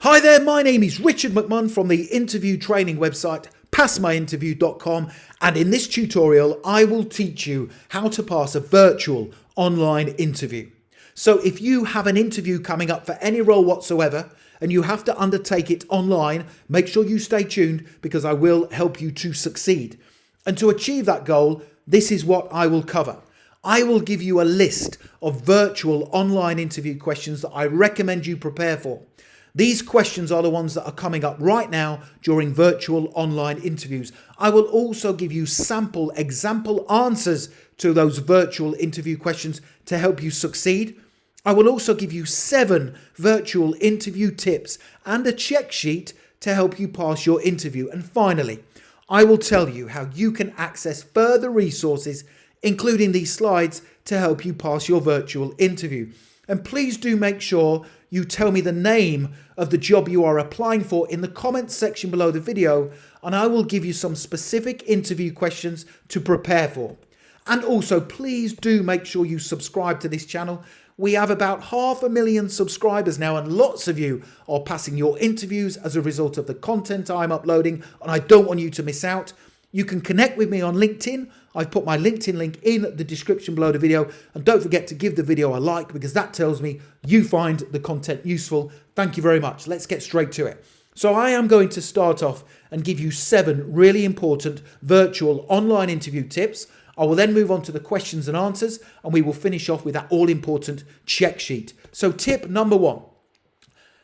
Hi there, my name is Richard McMunn from the interview training website passmyinterview.com, and in this tutorial I will teach you how to pass a virtual online interview. So if you have an interview coming up for any role whatsoever and you have to undertake it online, make sure you stay tuned because I will help you to succeed. And to achieve that goal, this is what I will cover. I will give you a list of virtual online interview questions that I recommend you prepare for. These questions are the ones that are coming up right now during virtual online interviews. I will also give you sample example answers to those virtual interview questions to help you succeed. I will also give you 7 virtual interview tips and a check sheet to help you pass your interview. And finally, I will tell you how you can access further resources, including these slides, to help you pass your virtual interview. And please do make sure you tell me the name of the job you are applying for in the comments section below the video, and I will give you some specific interview questions to prepare for. And also, please do make sure you subscribe to this channel. We have about 500,000 subscribers now, and lots of you are passing your interviews as a result of the content I'm uploading, and I don't want you to miss out. You can connect with me on LinkedIn. I've put my LinkedIn link in the description below the video, and don't forget to give the video a like because that tells me you find the content useful. Thank you very much. Let's get straight to it. So I am going to start off and give you 7 really important virtual online interview tips. I will then move on to the questions and answers, and we will finish off with that all-important check sheet. So tip number 1,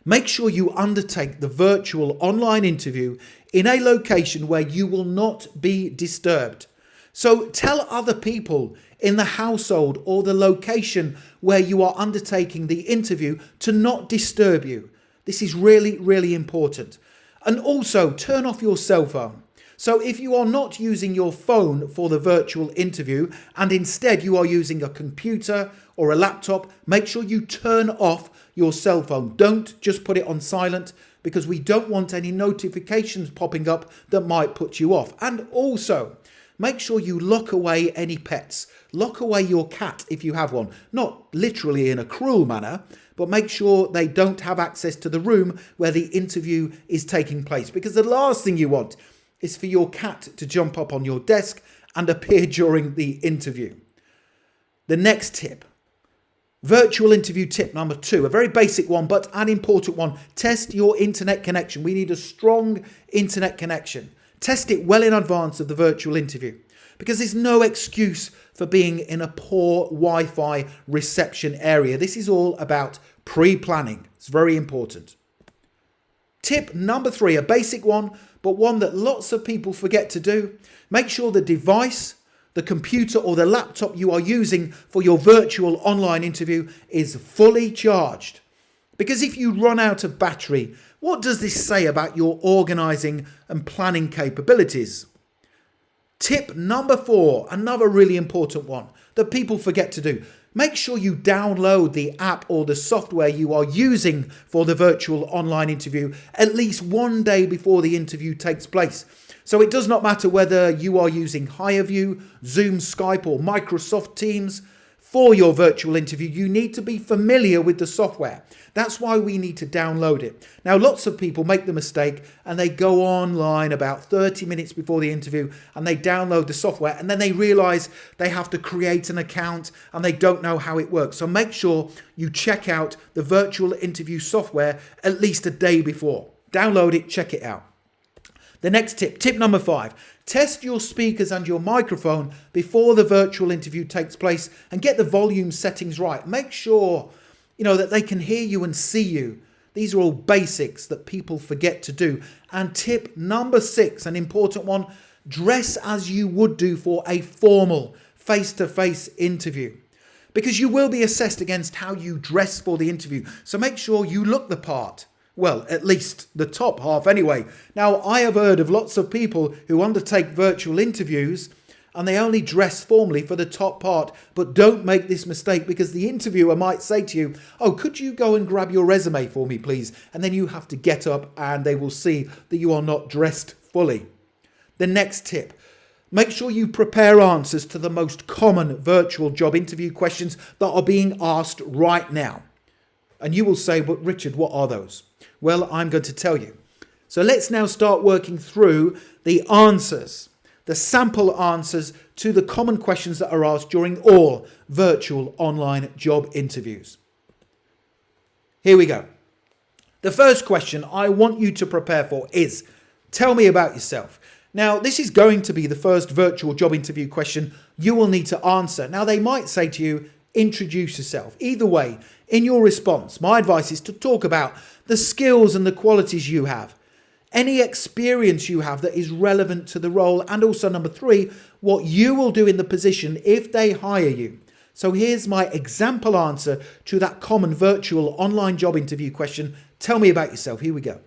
make sure you undertake the virtual online interview in a location where you will not be disturbed. So tell other people in the household or the location where you are undertaking the interview to not disturb you. This is really, really important. And also turn off your cell phone. So if you are not using your phone for the virtual interview and instead you are using a computer or a laptop, make sure you turn off your cell phone. Don't just put it on silent because we don't want any notifications popping up that might put you off. And also, make sure you lock away any pets. Lock away your cat if you have one. Not literally in a cruel manner, but make sure they don't have access to the room where the interview is taking place. Because the last thing you want is for your cat to jump up on your desk and appear during the interview. The next tip, virtual interview tip number 2, a very basic one, but an important one. Test your internet connection. We need a strong internet connection. Test it well in advance of the virtual interview because there's no excuse for being in a poor Wi-Fi reception area. This is all about pre-planning. It's very important. Tip number 3, a basic one, but one that lots of people forget to do. Make sure the device, the computer or the laptop you are using for your virtual online interview is fully charged. Because if you run out of battery, what does this say about your organizing and planning capabilities? Tip number 4, another really important one that people forget to do. Make sure you download the app or the software you are using for the virtual online interview at least one day before the interview takes place. So it does not matter whether you are using Hirevue, Zoom, Skype or Microsoft Teams. For your virtual interview, you need to be familiar with the software. That's why we need to download it. Now, lots of people make the mistake and they go online about 30 minutes before the interview and they download the software and then they realize they have to create an account and they don't know how it works. So make sure you check out the virtual interview software at least a day before. Download it, check it out. The next tip, tip number 5, test your speakers and your microphone before the virtual interview takes place and get the volume settings right. Make sure, that they can hear you and see you. These are all basics that people forget to do. And tip number 6, an important one, dress as you would do for a formal face-to-face interview. Because you will be assessed against how you dress for the interview. So make sure you look the part. Well, at least the top half anyway. Now, I have heard of lots of people who undertake virtual interviews and they only dress formally for the top part. But don't make this mistake because the interviewer might say to you, oh, could you go and grab your resume for me, please? And then you have to get up and they will see that you are not dressed fully. The next tip, make sure you prepare answers to the most common virtual job interview questions that are being asked right now. And you will say, but Richard, what are those? Well, I'm going to tell you. So let's now start working through the answers, the sample answers to the common questions that are asked during all virtual online job interviews. Here we go. The first question I want you to prepare for is, tell me about yourself. Now, this is going to be the first virtual job interview question you will need to answer. Now, they might say to you, introduce yourself. Either way, in your response, my advice is to talk about the skills and the qualities you have, any experience you have that is relevant to the role, and also number 3, what you will do in the position if they hire you. So here's my example answer to that common virtual online job interview question. Tell me about yourself. Here we go.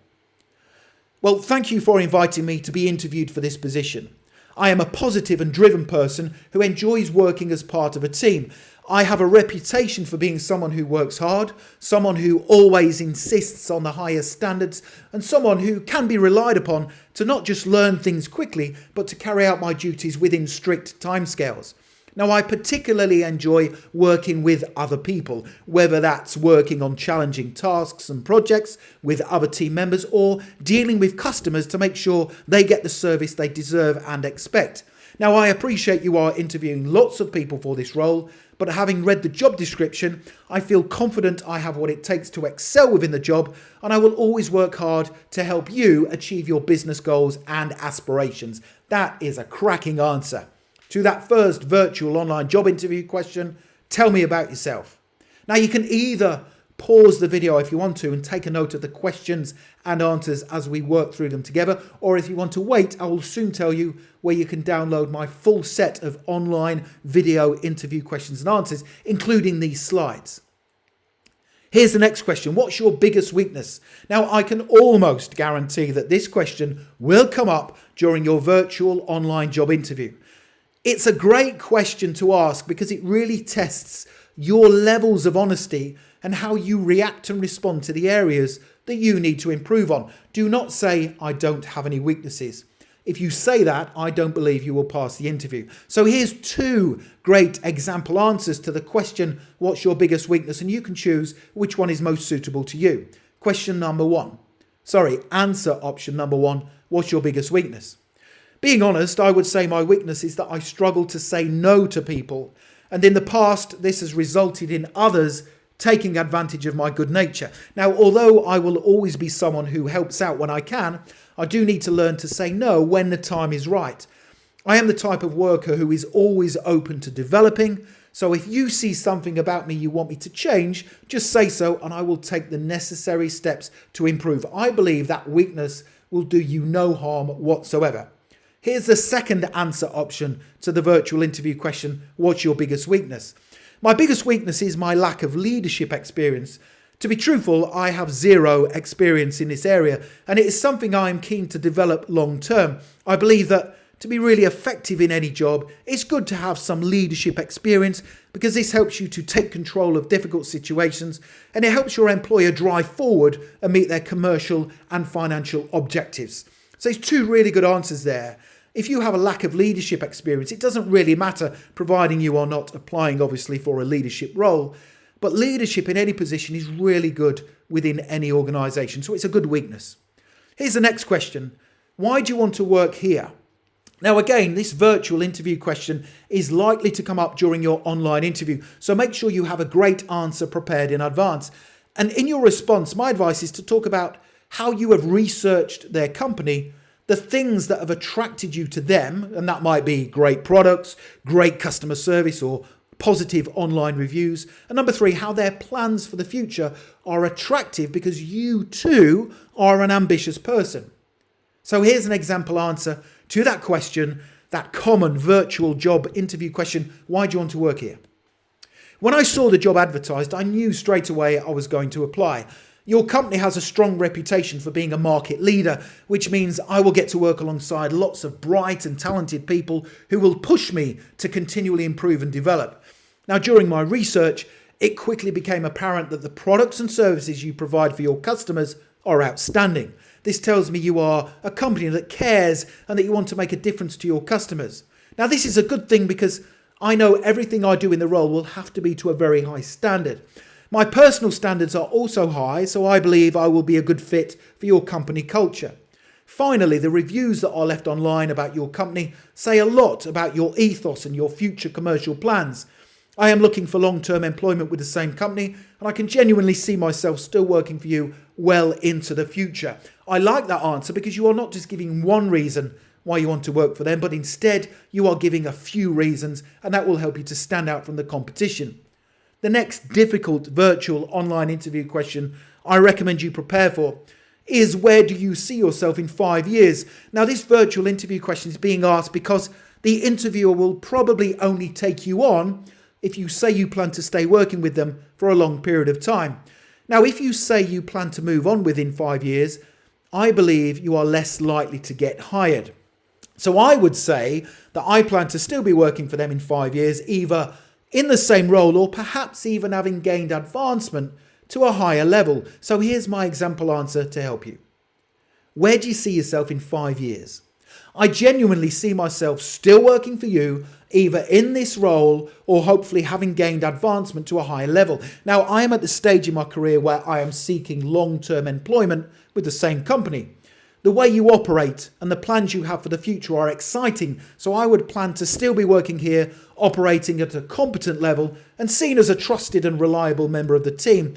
Well, thank you for inviting me to be interviewed for this position. I am a positive and driven person who enjoys working as part of a team. I have a reputation for being someone who works hard, someone who always insists on the highest standards, and someone who can be relied upon to not just learn things quickly, but to carry out my duties within strict timescales. Now, I particularly enjoy working with other people, whether that's working on challenging tasks and projects with other team members or dealing with customers to make sure they get the service they deserve and expect. Now, I appreciate you are interviewing lots of people for this role, but having read the job description, I feel confident I have what it takes to excel within the job, and I will always work hard to help you achieve your business goals and aspirations. That is a cracking answer to that first virtual online job interview question. Tell me about yourself. Now, you can either pause the video if you want to and take a note of the questions and answers as we work through them together, or if you want to wait, I will soon tell you where you can download my full set of online video interview questions and answers, including these slides. Here's the next question. What's your biggest weakness? Now, I can almost guarantee that this question will come up during your virtual online job interview. It's a great question to ask because it really tests your levels of honesty and how you react and respond to the areas that you need to improve on. Do not say, I don't have any weaknesses. If you say that, I don't believe you will pass the interview. So here's 2 great example answers to the question, what's your biggest weakness? And you can choose which one is most suitable to you. Answer option number 1, what's your biggest weakness? Being honest, I would say my weakness is that I struggle to say no to people. And in the past, this has resulted in others taking advantage of my good nature. Now, although I will always be someone who helps out when I can, I do need to learn to say no when the time is right. I am the type of worker who is always open to developing. So if you see something about me you want me to change, just say so and I will take the necessary steps to improve. I believe that weakness will do you no harm whatsoever. Here's the second answer option to the virtual interview question, what's your biggest weakness? My biggest weakness is my lack of leadership experience. To be truthful, I have 0 experience in this area, and it is something I am keen to develop long term. I believe that to be really effective in any job, it's good to have some leadership experience because this helps you to take control of difficult situations and it helps your employer drive forward and meet their commercial and financial objectives. So there's 2 really good answers there. If you have a lack of leadership experience, it doesn't really matter, providing you are not applying, obviously, for a leadership role. But leadership in any position is really good within any organisation, so it's a good weakness. Here's the next question. Why do you want to work here? Now, again, this virtual interview question is likely to come up during your online interview, so make sure you have a great answer prepared in advance. And in your response, my advice is to talk about how you have researched their company, the things that have attracted you to them, and that might be great products, great customer service, or positive online reviews. And number 3, how their plans for the future are attractive because you too are an ambitious person. So here's an example answer to that question, that common virtual job interview question, why do you want to work here? When I saw the job advertised, I knew straight away I was going to apply. Your company has a strong reputation for being a market leader, which means I will get to work alongside lots of bright and talented people who will push me to continually improve and develop. Now, during my research, it quickly became apparent that the products and services you provide for your customers are outstanding. This tells me you are a company that cares and that you want to make a difference to your customers. Now, this is a good thing because I know everything I do in the role will have to be to a very high standard. My personal standards are also high, so I believe I will be a good fit for your company culture. Finally, the reviews that are left online about your company say a lot about your ethos and your future commercial plans. I am looking for long-term employment with the same company, and I can genuinely see myself still working for you well into the future. I like that answer because you are not just giving one reason why you want to work for them, but instead you are giving a few reasons, and that will help you to stand out from the competition. The next difficult virtual online interview question I recommend you prepare for is, where do you see yourself in 5 years? Now, this virtual interview question is being asked because the interviewer will probably only take you on if you say you plan to stay working with them for a long period of time. Now, if you say you plan to move on within 5 years, I believe you are less likely to get hired. So I would say that I plan to still be working for them in 5 years, either in the same role or perhaps even having gained advancement to a higher level. So here's my example answer to help you. Where do you see yourself in 5 years? I genuinely see myself still working for you, either in this role or hopefully having gained advancement to a higher level. Now, I am at the stage in my career where I am seeking long-term employment with the same company. The way you operate and the plans you have for the future are exciting, so I would plan to still be working here, operating at a competent level and seen as a trusted and reliable member of the team.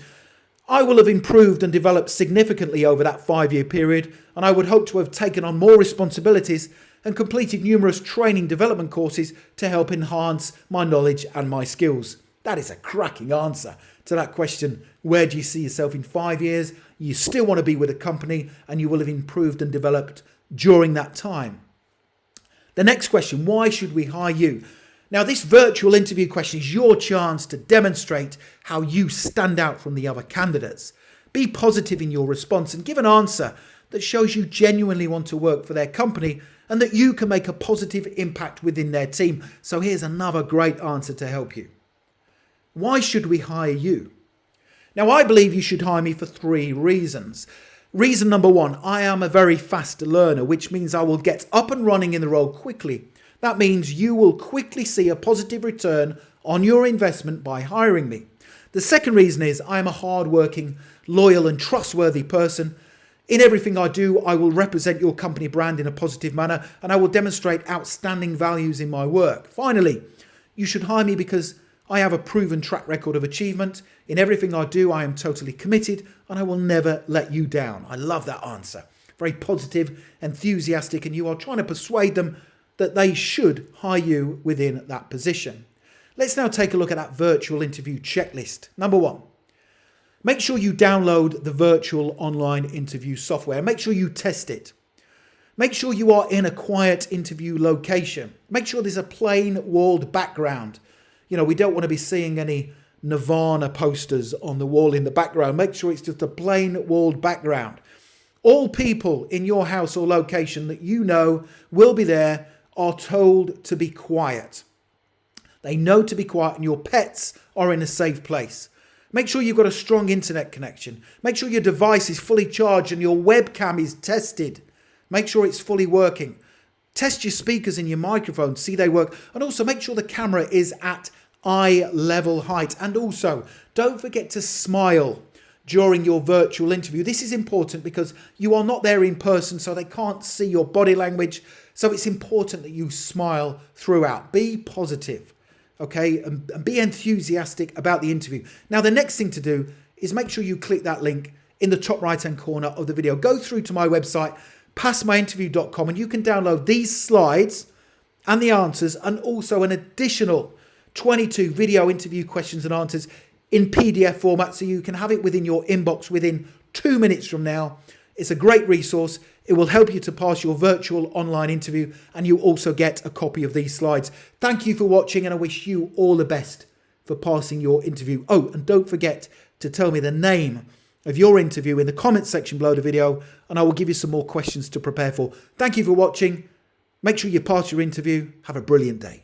I will have improved and developed significantly over that 5-year period, and I would hope to have taken on more responsibilities and completed numerous training development courses to help enhance my knowledge and my skills. That is a cracking answer to that question. Where do you see yourself in 5 years? You still want to be with a company and you will have improved and developed during that time. The next question, why should we hire you? Now, this virtual interview question is your chance to demonstrate how you stand out from the other candidates. Be positive in your response and give an answer that shows you genuinely want to work for their company and that you can make a positive impact within their team. So here's another great answer to help you. Why should we hire you? Now, I believe you should hire me for 3 reasons. Reason number 1, I am a very fast learner, which means I will get up and running in the role quickly. That means you will quickly see a positive return on your investment by hiring me. The second reason is I am a hard-working, loyal and trustworthy person. In everything I do, I will represent your company brand in a positive manner and I will demonstrate outstanding values in my work. Finally, you should hire me because I have a proven track record of achievement. In everything I do, I am totally committed and I will never let you down. I love that answer. Very positive, enthusiastic, and you are trying to persuade them that they should hire you within that position. Let's now take a look at that virtual interview checklist. Number 1, make sure you download the virtual online interview software. Make sure you test it. Make sure you are in a quiet interview location. Make sure there's a plain walled background. You know, we don't want to be seeing any Nirvana posters on the wall in the background. Make sure it's just a plain walled background. All people in your house or location that you know will be there are told to be quiet. They know to be quiet and your pets are in a safe place. Make sure you've got a strong internet connection. Make sure your device is fully charged and your webcam is tested. Make sure it's fully working. Test your speakers and your microphone, see they work. And also make sure the camera is at eye level height. And also don't forget to smile during your virtual interview. This is important because you are not there in person, so they can't see your body language. So it's important that you smile throughout. Be positive, okay? And be enthusiastic about the interview. Now, the next thing to do is make sure you click that link in the top right-hand corner of the video. Go through to my website, passmyinterview.com, and you can download these slides and the answers and also an additional 22 video interview questions and answers in PDF format, so you can have it within your inbox within 2 minutes from now. It's a great resource. It will help you to pass your virtual online interview, and you also get a copy of these slides. Thank you for watching, and I wish you all the best for passing your interview. Oh, and don't forget to tell me the name of your interview in the comments section below the video, and I will give you some more questions to prepare for. Thank you for watching. Make sure you pass your interview. Have a brilliant day.